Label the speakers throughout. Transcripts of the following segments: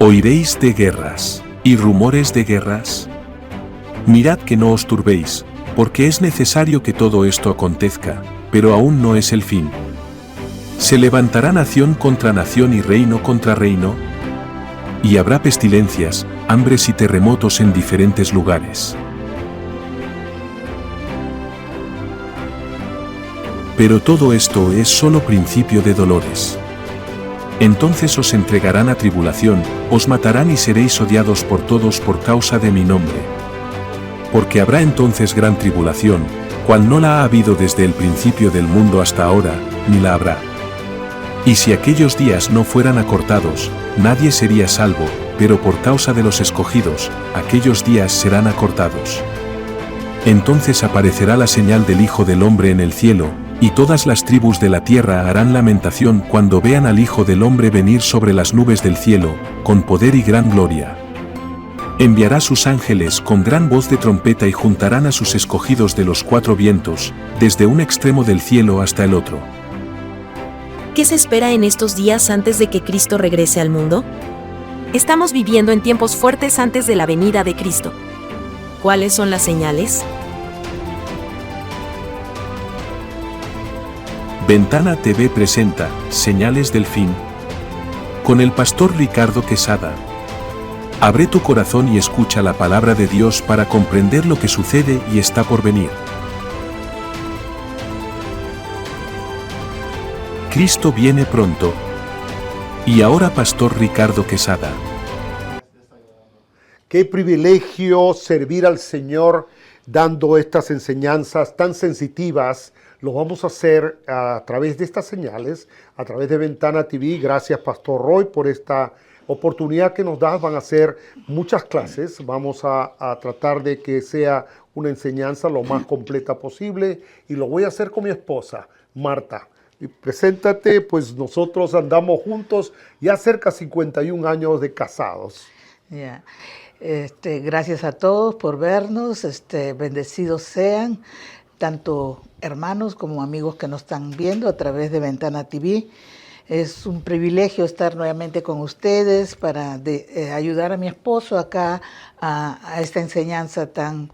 Speaker 1: Oiréis de guerras y rumores de guerras. Mirad que no os turbéis, porque es necesario que todo esto acontezca, pero aún no es el fin. Se levantará nación contra nación y reino contra reino, y habrá pestilencias, hambres y terremotos en diferentes lugares. Pero todo esto es solo principio de dolores. Entonces os entregarán a tribulación, os matarán y seréis odiados por todos por causa de mi nombre. Porque habrá entonces gran tribulación, cual no la ha habido desde el principio del mundo hasta ahora, ni la habrá. Y si aquellos días no fueran acortados, nadie sería salvo, pero por causa de los escogidos, aquellos días serán acortados. Entonces aparecerá la señal del Hijo del Hombre en el cielo, y todas las tribus de la tierra harán lamentación cuando vean al Hijo del Hombre venir sobre las nubes del cielo, con poder y gran gloria. Enviará sus ángeles con gran voz de trompeta y juntarán a sus escogidos de los cuatro vientos, desde un extremo del cielo hasta el otro.
Speaker 2: ¿Qué se espera en estos días antes de que Cristo regrese al mundo? Estamos viviendo en tiempos fuertes antes de la venida de Cristo. ¿Cuáles son las señales?
Speaker 1: Ventana TV presenta Señales del Fin, con el pastor Ricardo Quesada. Abre tu corazón y escucha la palabra de Dios para comprender lo que sucede y está por venir. Cristo viene pronto. Y ahora pastor Ricardo Quesada.
Speaker 3: Qué privilegio servir al Señor dando estas enseñanzas tan sensitivas. Lo vamos a hacer a través de estas señales, a través de Ventana TV. Gracias, Pastor Roy, por esta oportunidad que nos das. Van a ser muchas clases. Vamos a tratar de que sea una enseñanza lo más completa posible. Y lo voy a hacer con mi esposa, Marta. Y preséntate, pues nosotros andamos juntos ya cerca de 51 años de casados.
Speaker 4: Yeah. Gracias a todos por vernos. Bendecidos sean, tanto hermanos como amigos que nos están viendo a través de Ventana TV. Es un privilegio estar nuevamente con ustedes para ayudar a mi esposo acá a esta enseñanza tan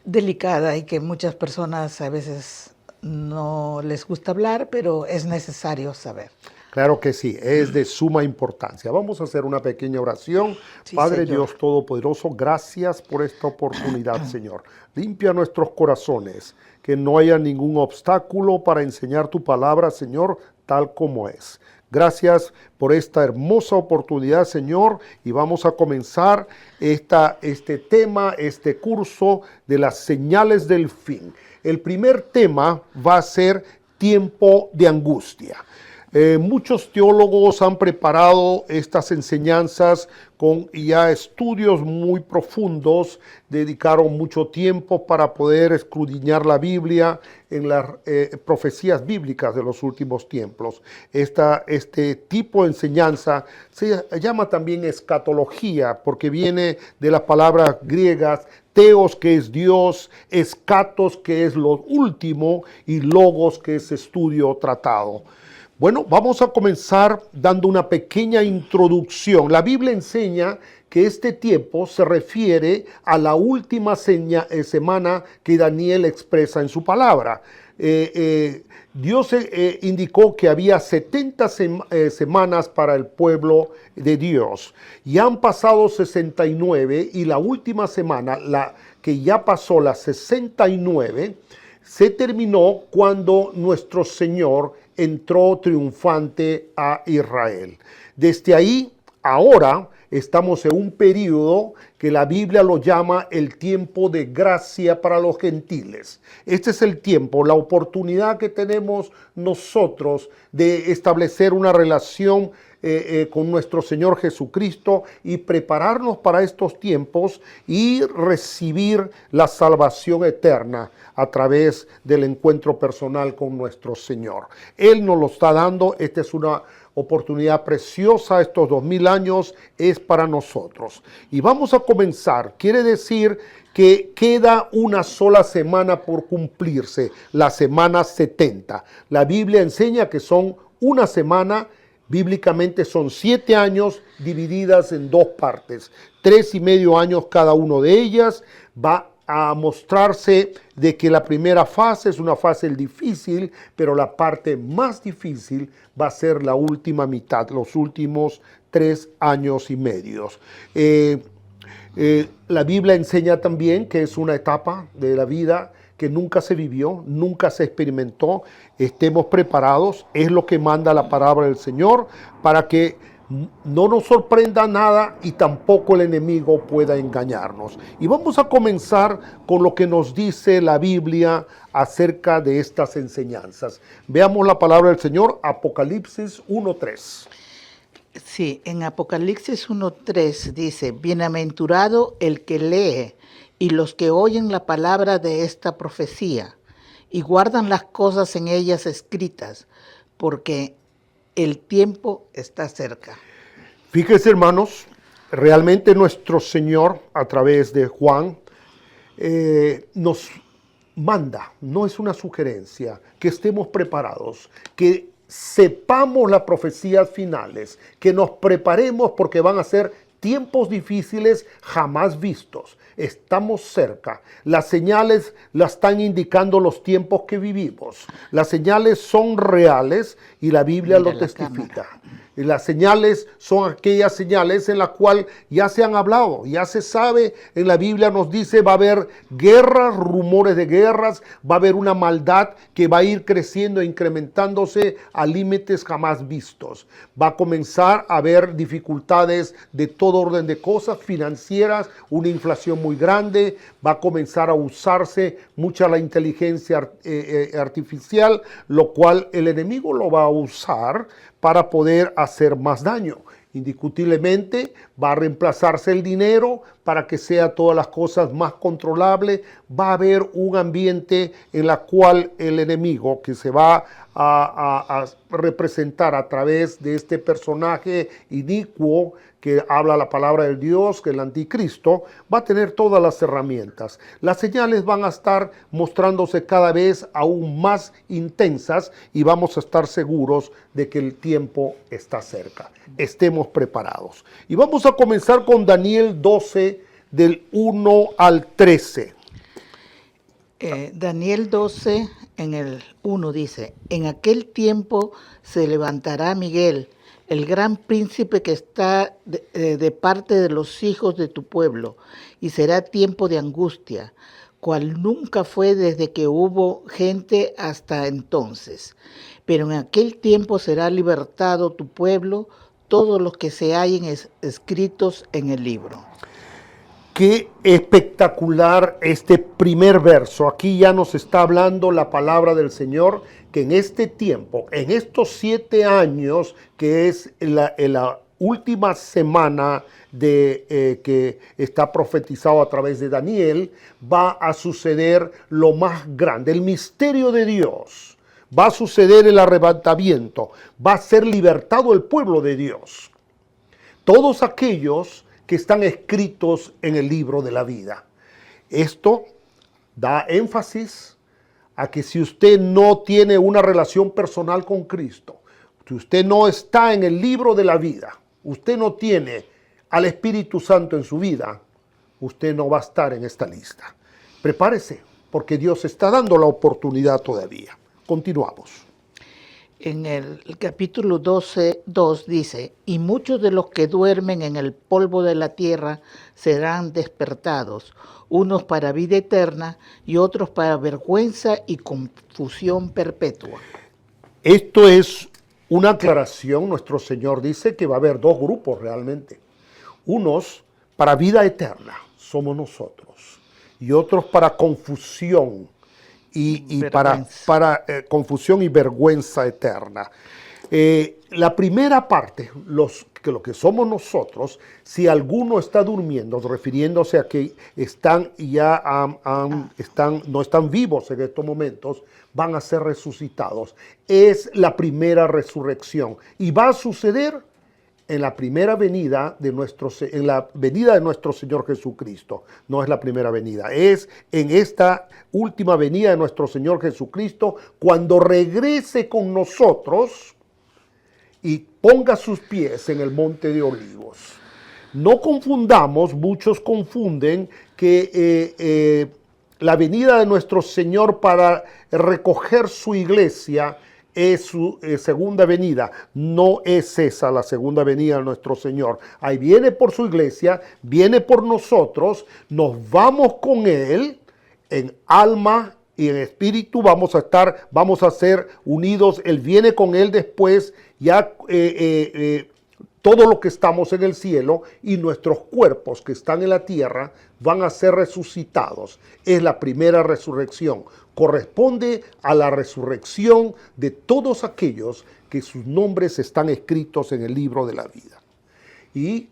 Speaker 4: delicada y que muchas personas a veces no les gusta hablar, pero es necesario saber.
Speaker 3: Claro que sí, es de suma importancia. Vamos a hacer una pequeña oración. Sí, Padre Señor. Dios Todopoderoso, gracias por esta oportunidad, Señor. Limpia nuestros corazones, que no haya ningún obstáculo para enseñar tu palabra, Señor, tal como es. Gracias por esta hermosa oportunidad, Señor, y vamos a comenzar este tema, este curso de las señales del fin. El primer tema va a ser tiempo de angustia. Muchos teólogos han preparado estas enseñanzas con ya estudios muy profundos, dedicaron mucho tiempo para poder escudriñar la Biblia en las profecías bíblicas de los últimos tiempos. Este tipo de enseñanza se llama también escatología, porque viene de las palabras griegas Theos, que es Dios, escatos, que es lo último, y logos, que es estudio, tratado. Bueno, vamos a comenzar dando una pequeña introducción. La Biblia enseña que este tiempo se refiere a la última semana que Daniel expresa en su palabra. Dios indicó que había 70 semanas para el pueblo de Dios. Ya han pasado 69 y la última semana, la que ya pasó, la 69, se terminó cuando nuestro Señor entró triunfante a Israel. Desde ahí, ahora, estamos en un periodo que la Biblia lo llama el tiempo de gracia para los gentiles. Este es el tiempo, la oportunidad que tenemos nosotros de establecer una relación con nuestro Señor Jesucristo y prepararnos para estos tiempos y recibir la salvación eterna a través del encuentro personal con nuestro Señor. Él nos lo está dando. Esta es una oportunidad preciosa. Estos 2000 años es para nosotros. Y vamos a comenzar. Quiere decir que queda una sola semana por cumplirse, la semana 70. La Biblia enseña que son una semana Bíblicamente son 7 años divididas en 2 partes, 3,5 años cada uno de ellas. Va a mostrarse de que la primera fase es una fase difícil, pero la parte más difícil va a ser la última mitad, los últimos 3,5 años. La Biblia enseña también que es una etapa de la vida que nunca se vivió, nunca se experimentó. Estemos preparados, es lo que manda la palabra del Señor, para que no nos sorprenda nada y tampoco el enemigo pueda engañarnos. Y vamos a comenzar con lo que nos dice la Biblia acerca de estas enseñanzas. Veamos la palabra del Señor, Apocalipsis 1:3.
Speaker 4: Sí, en Apocalipsis 1:3 dice: bienaventurado el que lee y los que oyen la palabra de esta profecía y guardan las cosas en ellas escritas, porque el tiempo está cerca.
Speaker 3: Fíjense, hermanos, realmente nuestro Señor, a través de Juan, nos manda, no es una sugerencia, que estemos preparados, que sepamos las profecías finales, que nos preparemos porque van a ser tiempos difíciles jamás vistos. Estamos cerca. Las señales las están indicando los tiempos que vivimos. Las señales son reales y la Biblia lo testifica. Y las señales son aquellas señales en las cuales ya se han hablado, ya se sabe. En la Biblia nos dice va a haber guerras, rumores de guerras, va a haber una maldad que va a ir creciendo e incrementándose a límites jamás vistos. Va a comenzar a haber dificultades de todo orden de cosas financieras, una inflación muy grande, va a comenzar a usarse mucha la inteligencia artificial, lo cual el enemigo lo va a usar para poder hacer más daño. Indiscutiblemente va a reemplazarse el dinero para que sea todas las cosas más controlables. Va a haber un ambiente en el cual el enemigo, que se va a representar a través de este personaje inicuo que habla la palabra del Dios, que el anticristo, va a tener todas las herramientas. Las señales van a estar mostrándose cada vez aún más intensas y vamos a estar seguros de que el tiempo está cerca. Estemos preparados. Y vamos a comenzar con Daniel 12, del 1 al 13.
Speaker 4: Daniel 12, en el 1 dice: en aquel tiempo se levantará Miguel, el gran príncipe que está de parte de los hijos de tu pueblo, y será tiempo de angustia, cual nunca fue desde que hubo gente hasta entonces. Pero en aquel tiempo será libertado tu pueblo, todos los que se hallen escritos en el libro.
Speaker 3: Qué espectacular este primer verso. Aquí ya nos está hablando la palabra del Señor, que en este tiempo, en estos 7 años, que es la última semana de que está profetizado a través de Daniel, va a suceder lo más grande, el misterio de Dios. Va a suceder el arrebatamiento, va a ser libertado el pueblo de Dios. Todos aquellos que están escritos en el libro de la vida. Esto da énfasis a que si usted no tiene una relación personal con Cristo, si usted no está en el libro de la vida, usted no tiene al Espíritu Santo en su vida, usted no va a estar en esta lista. Prepárese, porque Dios está dando la oportunidad todavía. Continuamos.
Speaker 4: En el capítulo 12:2 dice: y muchos de los que duermen en el polvo de la tierra serán despertados, unos para vida eterna y otros para vergüenza y confusión perpetua.
Speaker 3: Esto es una aclaración. Nuestro Señor dice que va a haber 2 grupos realmente. Unos para vida eterna, somos nosotros, y otros para confusión. Y para confusión y vergüenza eterna. La primera parte, lo que somos nosotros, si alguno está durmiendo, refiriéndose a que no están vivos en estos momentos, van a ser resucitados. Es la primera resurrección y va a suceder en la primera venida en la venida de nuestro Señor Jesucristo. No es la primera venida, es en esta última venida de nuestro Señor Jesucristo, cuando regrese con nosotros y ponga sus pies en el monte de Olivos. No confundamos, muchos confunden que la venida de nuestro Señor para recoger su iglesia es su segunda venida. No es esa la segunda venida de nuestro Señor. Ahí viene por su iglesia, viene por nosotros, nos vamos con Él en alma y en espíritu, vamos a ser unidos. Él viene con Él después, ya todo lo que estamos en el cielo y nuestros cuerpos que están en la tierra van a ser resucitados. Es la primera resurrección. Corresponde a la resurrección de todos aquellos que sus nombres están escritos en el libro de la vida. Y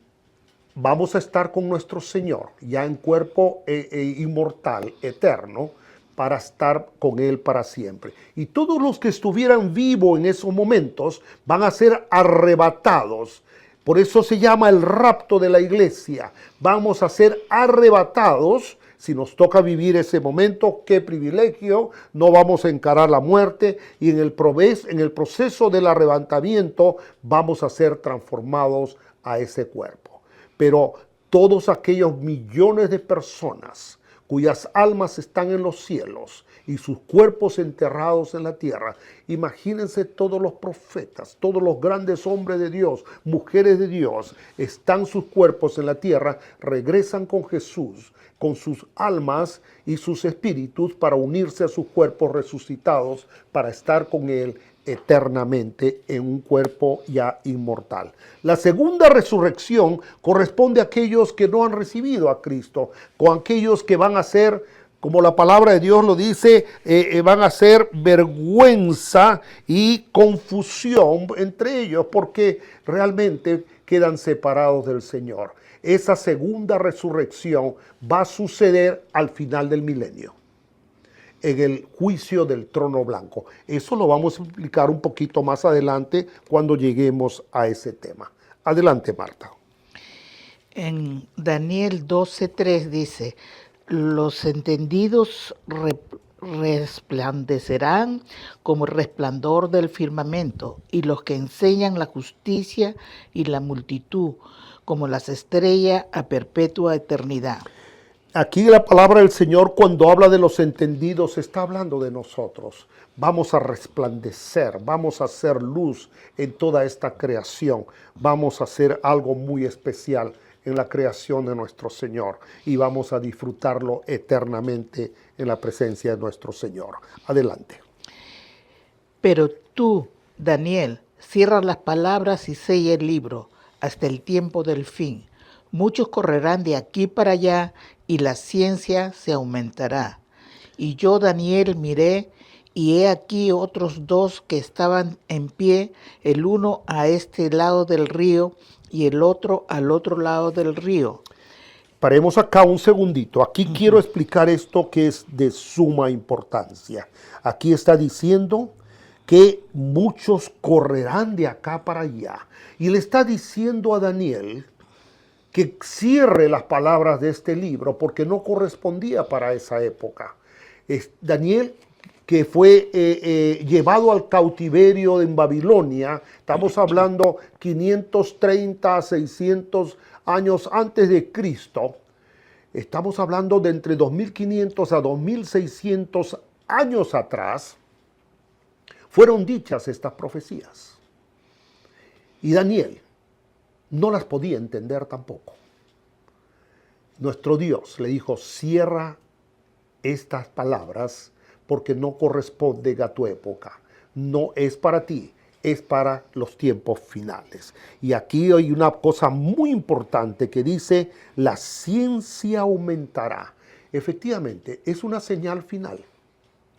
Speaker 3: vamos a estar con nuestro Señor, ya en cuerpo inmortal, eterno, para estar con Él para siempre. Y todos los que estuvieran vivos en esos momentos van a ser arrebatados. Por eso se llama el rapto de la iglesia. Vamos a ser arrebatados. Si nos toca vivir ese momento, qué privilegio. No vamos a encarar la muerte. Y en el proceso del arrebatamiento vamos a ser transformados a ese cuerpo. Pero todos aquellos millones de personas cuyas almas están en los cielos y sus cuerpos enterrados en la tierra. Imagínense todos los profetas, todos los grandes hombres de Dios, mujeres de Dios, están sus cuerpos en la tierra, regresan con Jesús, con sus almas y sus espíritus para unirse a sus cuerpos resucitados, para estar con Él eternamente en un cuerpo ya inmortal. La segunda resurrección corresponde a aquellos que no han recibido a Cristo, con aquellos que van a ser, como la palabra de Dios lo dice, van a ser vergüenza y confusión entre ellos, porque realmente quedan separados del Señor. Esa segunda resurrección va a suceder al final del milenio, en el juicio del trono blanco. Eso lo vamos a explicar un poquito más adelante cuando lleguemos a ese tema. Adelante, Marta.
Speaker 4: En Daniel 12:3 dice: los entendidos resplandecerán como el resplandor del firmamento, y los que enseñan la justicia y la multitud como las estrellas a perpetua eternidad.
Speaker 3: Aquí la palabra del Señor, cuando habla de los entendidos, está hablando de nosotros. Vamos a resplandecer, vamos a hacer luz en toda esta creación. Vamos a hacer algo muy especial en la creación de nuestro Señor y vamos a disfrutarlo eternamente en la presencia de nuestro Señor. Adelante.
Speaker 4: Pero tú, Daniel, cierra las palabras y sella el libro hasta el tiempo del fin. Muchos correrán de aquí para allá y la ciencia se aumentará. Y yo, Daniel, miré, y he aquí otros dos que estaban en pie, el uno a este lado del río y el otro al otro lado del río.
Speaker 3: Paremos acá un segundito. Aquí quiero explicar esto que es de suma importancia. Aquí está diciendo que muchos correrán de acá para allá. Y le está diciendo a Daniel que cierre las palabras de este libro porque no correspondía para esa época. Daniel, que fue llevado al cautiverio en Babilonia, estamos hablando 530 a 600 años antes de Cristo, estamos hablando de entre 2500 a 2600 años atrás, fueron dichas estas profecías. Y Daniel no las podía entender tampoco. Nuestro Dios le dijo: cierra estas palabras porque no corresponden a tu época. No es para ti, es para los tiempos finales. Y aquí hay una cosa muy importante que dice: la ciencia aumentará. Efectivamente, es una señal final.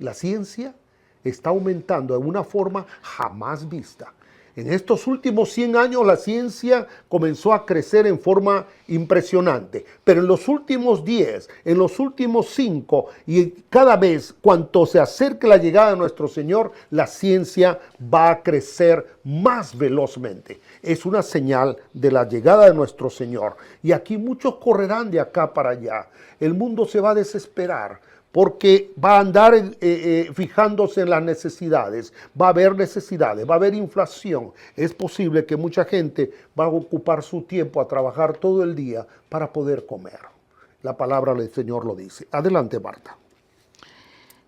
Speaker 3: La ciencia está aumentando de una forma jamás vista. En estos últimos 100 años la ciencia comenzó a crecer en forma impresionante, pero en los últimos 10, en los últimos 5 y cada vez cuanto se acerque la llegada de nuestro Señor, la ciencia va a crecer más velozmente. Es una señal de la llegada de nuestro Señor. Y aquí muchos correrán de acá para allá. El mundo se va a desesperar porque va a andar fijándose en las necesidades, va a haber necesidades, va a haber inflación. Es posible que mucha gente va a ocupar su tiempo a trabajar todo el día para poder comer. La palabra del Señor lo dice. Adelante, Marta.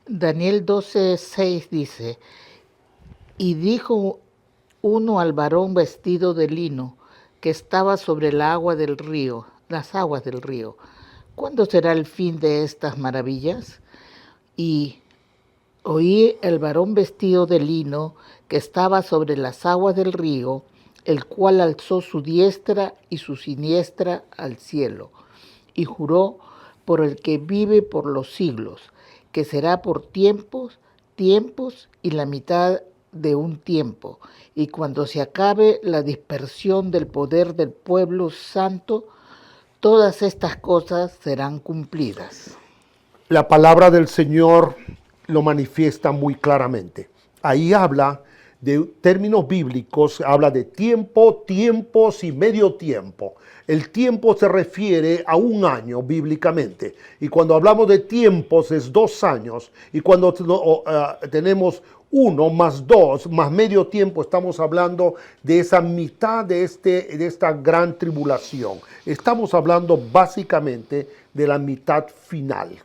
Speaker 4: Daniel 12:6 dice, y dijo uno al varón vestido de lino que estaba sobre el agua del río, las aguas del río, ¿cuándo será el fin de estas maravillas? Y oí el varón vestido de lino que estaba sobre las aguas del río, el cual alzó su diestra y su siniestra al cielo, y juró por el que vive por los siglos, que será por tiempos y la mitad de un tiempo, y cuando se acabe la dispersión del poder del pueblo santo, todas estas cosas serán cumplidas.
Speaker 3: La palabra del Señor lo manifiesta muy claramente. Ahí habla de términos bíblicos, habla de tiempo, tiempos y medio tiempo. El tiempo se refiere a un año bíblicamente. Y cuando hablamos de tiempos es 2 años. Y cuando tenemos 1 más 2 más medio tiempo, estamos hablando de esa mitad de esta gran tribulación. Estamos hablando básicamente de la mitad final.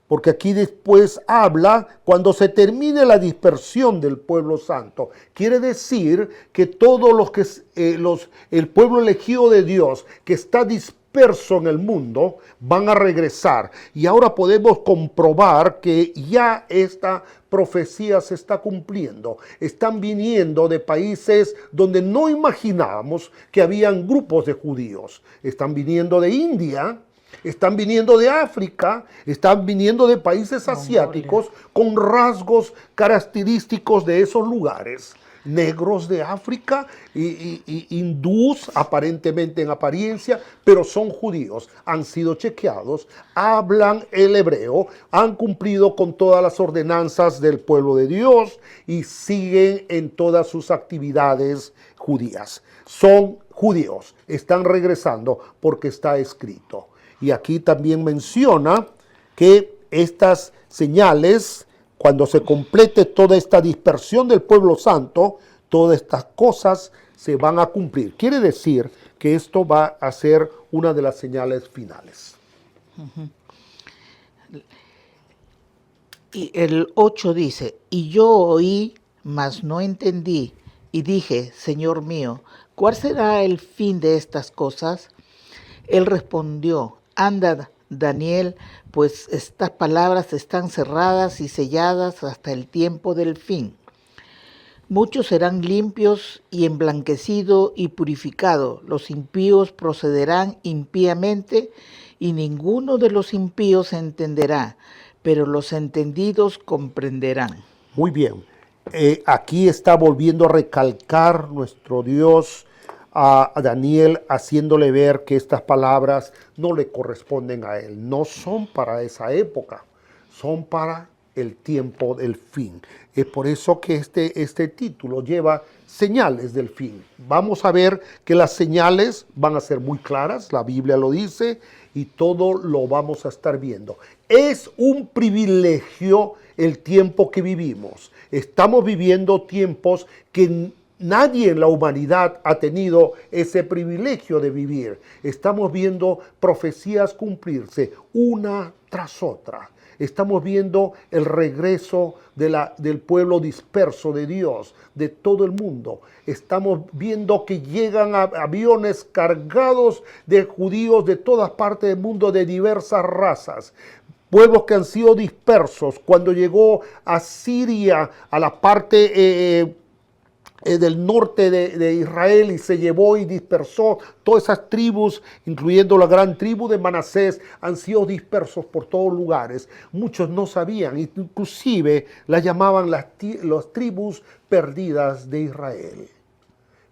Speaker 3: Porque aquí después habla cuando se termine la dispersión del pueblo santo. Quiere decir que todos los que el pueblo elegido de Dios que está disperso en el mundo van a regresar. Y ahora podemos comprobar que ya esta profecía se está cumpliendo. Están viniendo de países donde no imaginábamos que habían grupos de judíos. Están viniendo de India. Están viniendo de África, están viniendo de países asiáticos con rasgos característicos de esos lugares. Negros de África y hindús, aparentemente en apariencia, pero son judíos. Han sido chequeados, hablan el hebreo, han cumplido con todas las ordenanzas del pueblo de Dios y siguen en todas sus actividades judías. Son judíos, están regresando porque está escrito. Y aquí también menciona que estas señales, cuando se complete toda esta dispersión del pueblo santo, todas estas cosas se van a cumplir. Quiere decir que esto va a ser una de las señales finales.
Speaker 4: Y el 8 dice, y yo oí, mas no entendí, y dije, Señor mío, ¿cuál será el fin de estas cosas? Él respondió, anda, Daniel, pues estas palabras están cerradas y selladas hasta el tiempo del fin. Muchos serán limpios y emblanquecidos y purificados. Los impíos procederán impíamente y ninguno de los impíos entenderá, pero los entendidos comprenderán.
Speaker 3: Muy bien. Aquí está volviendo a recalcar nuestro Dios a Daniel, haciéndole ver que estas palabras no le corresponden a él, no son para esa época, son para el tiempo del fin. Es por eso que este título lleva señales del fin. Vamos a ver que las señales van a ser muy claras, la Biblia lo dice, y todo lo vamos a estar viendo. Es un privilegio el tiempo que vivimos. Estamos viviendo tiempos que nadie en la humanidad ha tenido ese privilegio de vivir. Estamos viendo profecías cumplirse una tras otra. Estamos viendo el regreso del pueblo disperso de Dios, de todo el mundo. Estamos viendo que llegan aviones cargados de judíos de todas partes del mundo, de diversas razas. Pueblos que han sido dispersos. Cuando llegó a Siria, a la parte del norte de Israel, y se llevó y dispersó todas esas tribus, incluyendo la gran tribu de Manasés, han sido dispersos por todos lugares. Muchos no sabían, inclusive las llamaban las tribus perdidas de Israel.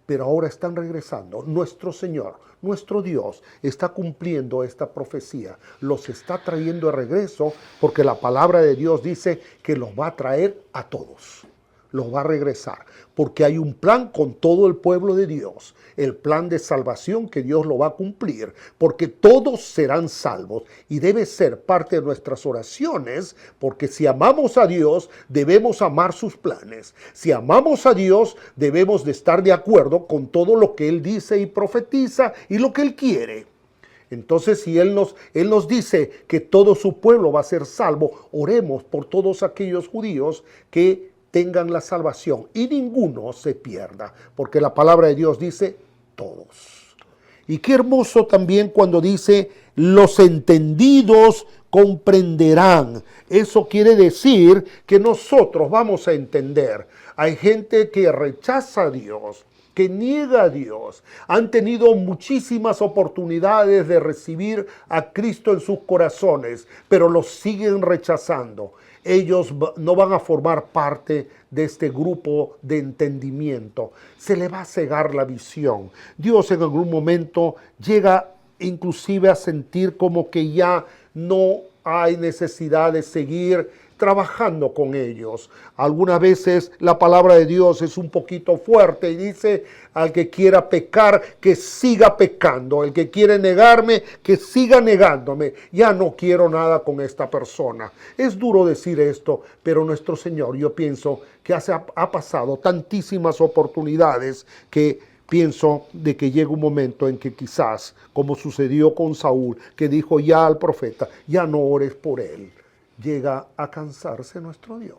Speaker 3: Pero ahora están regresando. Nuestro Señor, nuestro Dios, está cumpliendo esta profecía. Los está trayendo de regreso porque la palabra de Dios dice que los va a traer a todos. los va a regresar, porque hay un plan con todo el pueblo de Dios, el plan de salvación que Dios lo va a cumplir, porque todos serán salvos y debe ser parte de nuestras oraciones, porque si amamos a Dios, debemos amar sus planes. Si amamos a Dios, debemos de estar de acuerdo con todo lo que Él dice y profetiza y lo que Él quiere. Entonces, si Él nos dice que todo su pueblo va a ser salvo, oremos por todos aquellos judíos que tengan la salvación y ninguno se pierda, porque la palabra de Dios dice todos. Y qué hermoso también cuando dice los entendidos comprenderán. Eso quiere decir que nosotros vamos a entender. Hay gente que rechaza a Dios, que niega a Dios, han tenido muchísimas oportunidades de recibir a Cristo en sus corazones, pero los siguen rechazando. Ellos no van a formar parte de este grupo de entendimiento. Se le va a cegar la visión. Dios en algún momento llega inclusive a sentir como que ya no hay necesidad de seguir trabajando con ellos. Algunas veces la palabra de Dios es un poquito fuerte y dice al que quiera pecar, que siga pecando. El que quiere negarme, que siga negándome. Ya no quiero nada con esta persona. Es duro decir esto, pero nuestro Señor, yo pienso que ha pasado tantísimas oportunidades que pienso de que llega un momento en que quizás, como sucedió con Saúl, que dijo ya al profeta, ya no ores por él. Llega a cansarse nuestro Dios.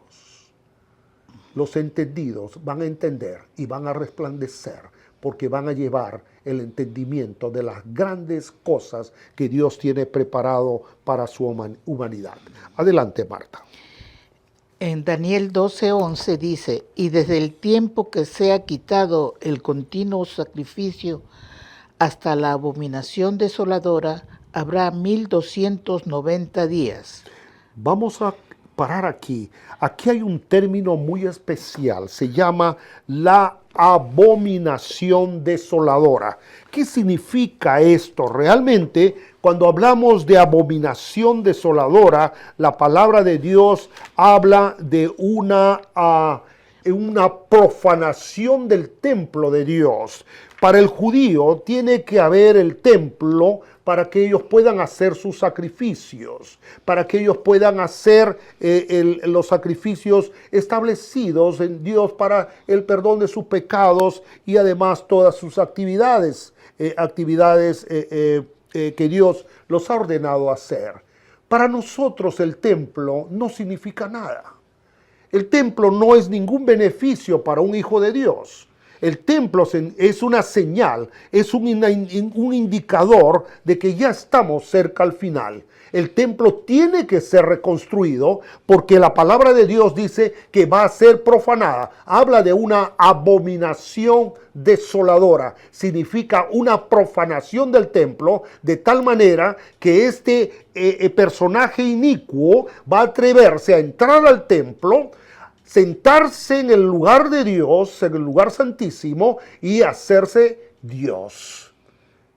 Speaker 3: Los entendidos van a entender y van a resplandecer porque van a llevar el entendimiento de las grandes cosas que Dios tiene preparado para su humanidad. Adelante, Marta.
Speaker 4: En Daniel 12:11 dice, y desde el tiempo que sea quitado el continuo sacrificio hasta la abominación desoladora, habrá 1290 días.
Speaker 3: Vamos a parar aquí. Aquí hay un término muy especial. Se llama la abominación desoladora. ¿Qué significa esto? Realmente, cuando hablamos de abominación desoladora, la palabra de Dios habla de una profanación del templo de Dios. Para el judío tiene que haber el templo para que ellos puedan hacer sus sacrificios, para que ellos puedan hacer los sacrificios establecidos en Dios para el perdón de sus pecados y además todas sus actividades que Dios los ha ordenado hacer. Para nosotros el templo no significa nada. El templo no es ningún beneficio para un hijo de Dios. El templo es una señal, es un indicador de que ya estamos cerca al final. El templo tiene que ser reconstruido porque la palabra de Dios dice que va a ser profanada. Habla de una abominación desoladora. Significa una profanación del templo de tal manera que este personaje inicuo va a atreverse a entrar al templo, sentarse en el lugar de Dios, en el lugar santísimo y hacerse Dios.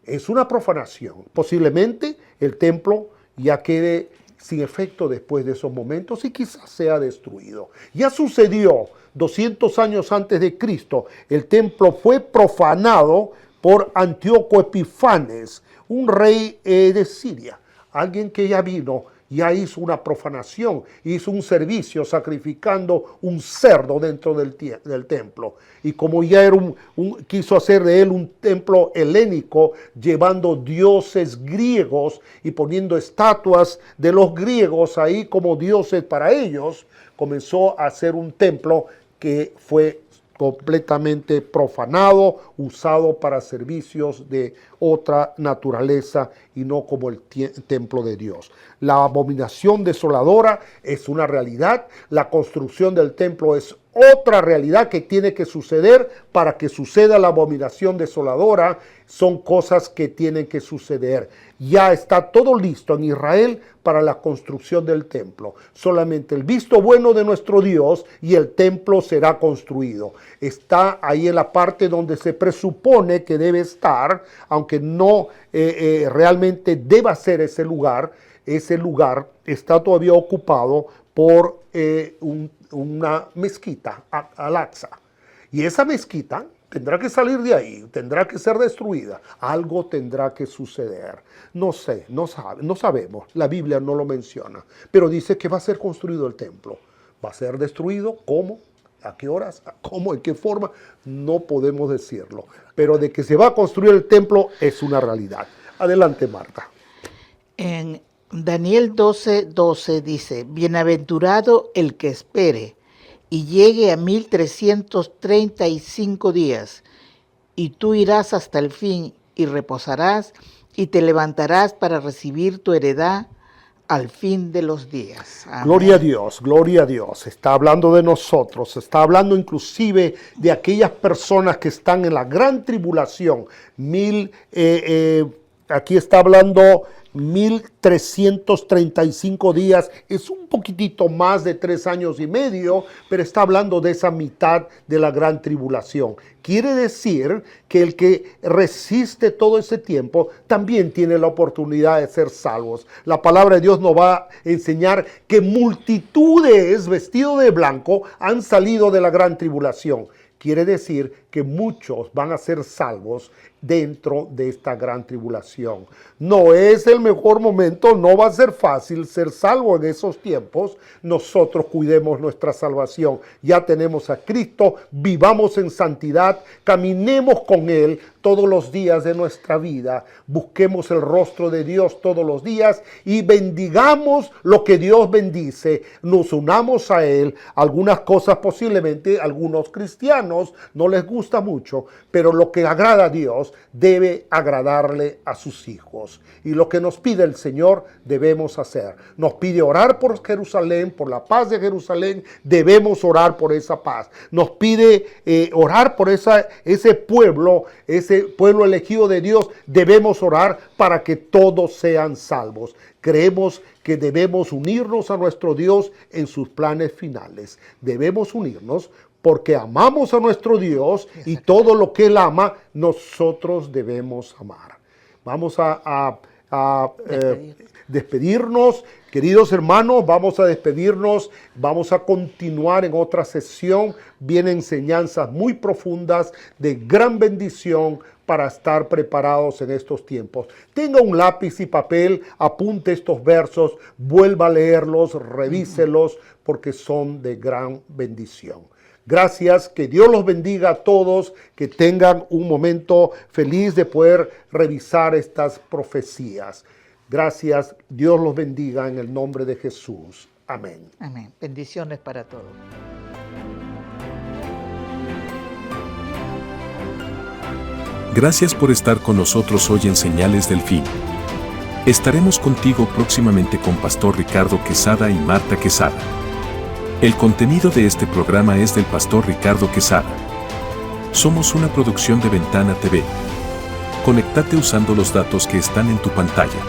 Speaker 3: Es una profanación. Posiblemente el templo ya quede sin efecto después de esos momentos y quizás sea destruido. Ya sucedió 200 años antes de Cristo. El templo fue profanado por Antíoco Epifanes, un rey de Siria, alguien que ya vino. Ya hizo una profanación, hizo un servicio sacrificando un cerdo dentro del templo. Y como ya era quiso hacer de él un templo helénico, llevando dioses griegos y poniendo estatuas de los griegos ahí como dioses para ellos, comenzó a hacer un templo que fue completamente profanado, usado para servicios de otra naturaleza y no como el templo de Dios. La abominación desoladora es una realidad, la construcción del templo es otra realidad que tiene que suceder. Para que suceda la abominación desoladora, son cosas que tienen que suceder. Ya está todo listo en Israel para la construcción del templo. Solamente el visto bueno de nuestro Dios y el templo será construido. Está ahí en la parte donde se presupone que debe estar, aunque no realmente deba ser ese lugar. Ese lugar está todavía ocupado por una mezquita, Al-Aqsa. Y esa mezquita tendrá que salir de ahí, tendrá que ser destruida. Algo tendrá que suceder. No sé, no sabemos. La Biblia no lo menciona. Pero dice que va a ser construido el templo. ¿Va a ser destruido? ¿Cómo? ¿A qué horas? ¿Cómo? ¿En qué forma? No podemos decirlo. Pero de que se va a construir el templo es una realidad. Adelante, Marta.
Speaker 4: En Daniel 12:12 dice, bienaventurado el que espere y llegue a 1335 días, y tú irás hasta el fin y reposarás y te levantarás para recibir tu heredad al fin de los días. Amén.
Speaker 3: Gloria a Dios, gloria a Dios. Está hablando de nosotros, está hablando inclusive de aquellas personas que están en la gran tribulación. Aquí está hablando 1335 días, es un poquitito más de 3 años y medio, pero está hablando de esa mitad de la gran tribulación. Quiere decir que el que resiste todo ese tiempo también tiene la oportunidad de ser salvos. La palabra de Dios nos va a enseñar que multitudes vestidos de blanco han salido de la gran tribulación. Quiere decir que muchos van a ser salvos dentro de esta gran tribulación. No es el mejor momento, no va a ser fácil ser salvo en esos tiempos. Nosotros cuidemos nuestra salvación. Ya tenemos a Cristo, vivamos en santidad, caminemos con Él todos los días de nuestra vida. Busquemos el rostro de Dios todos los días y bendigamos lo que Dios bendice. Nos unamos a Él. Algunas cosas posiblemente algunos cristianos no les gusta mucho, pero lo que agrada a Dios debe agradarle a sus hijos. Y lo que nos pide el Señor debemos hacer. Nos pide orar por Jerusalén, por la paz de Jerusalén, debemos orar por esa paz. Nos pide orar por ese pueblo elegido de Dios, debemos orar para que todos sean salvos. Creemos que debemos unirnos a nuestro Dios en sus planes finales. Debemos unirnos porque amamos a nuestro Dios y todo lo que Él ama, nosotros debemos amar. Vamos a despedirnos. Queridos hermanos, vamos a despedirnos. Vamos a continuar en otra sesión. Vienen enseñanzas muy profundas de gran bendición para estar preparados en estos tiempos. Tenga un lápiz y papel, apunte estos versos, vuelva a leerlos, revíselos, porque son de gran bendición. Gracias, que Dios los bendiga a todos, que tengan un momento feliz de poder revisar estas profecías. Gracias, Dios los bendiga en el nombre de Jesús. Amén.
Speaker 4: Amén. Bendiciones para todos.
Speaker 1: Gracias por estar con nosotros hoy en Señales del Fin. Estaremos contigo próximamente con Pastor Ricardo Quesada y Marta Quesada. El contenido de este programa es del Pastor Ricardo Quesada. Somos una producción de Ventana TV. Conéctate usando los datos que están en tu pantalla.